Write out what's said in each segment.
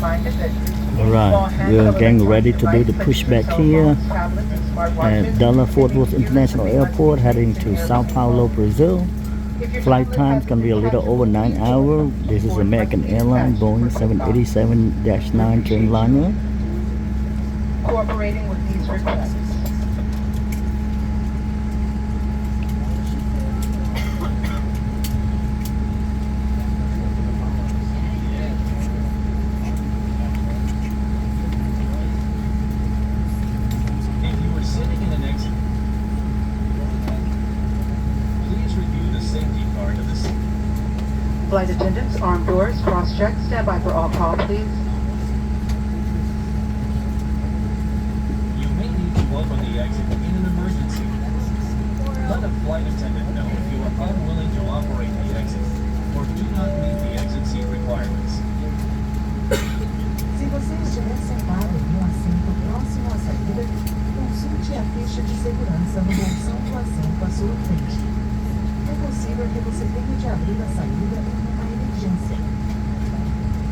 Alright, we are getting ready to do the pushback here at Dallas Fort Worth International Airport, heading to Sao Paulo, Brazil. Flight time is going to be a little over 9 hours. This is American Airlines Boeing 787-9 Dreamliner. Cooperating with these requests. If you are sitting in an exit, please review the safety card of the seat. Flight attendants, armed doors, cross-check, stand by for all call, please. You may need to open the exit in an emergency. Let a flight attendant know if you are unwilling to operate the exit or do not meet the exit seat requirements. Se você estiver sentado em um assento próximo à saída, consulte a ficha de segurança no bolsão do assento à sua frente. É possível que você tenha de abrir a saída em uma emergência.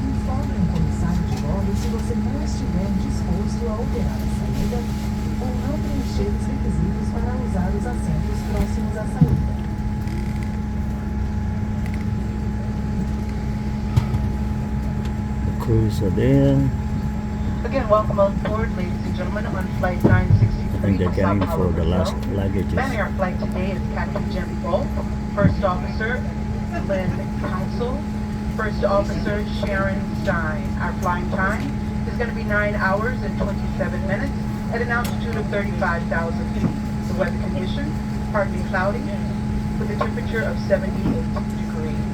Informe um comissário de bordo se você não estiver disposto a operar a saída ou não preencher os requisitos para usar os assentos próximos à saída. The crews are there. Again, welcome on board, ladies and gentlemen, on flight 963. I think they're from Sao getting Paulo, for the last Brazil. luggages. Manning our flight today is Captain Jim Volk, First Officer Lynn Council, First Officer Sharon Stein. Our flying time is going to be 9 hours and 27 minutes at an altitude of 35,000 feet. The weather condition, partly cloudy, with a temperature of 78 degrees.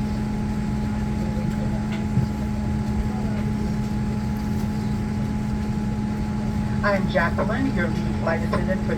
I am Jacqueline, your lead flight attendant for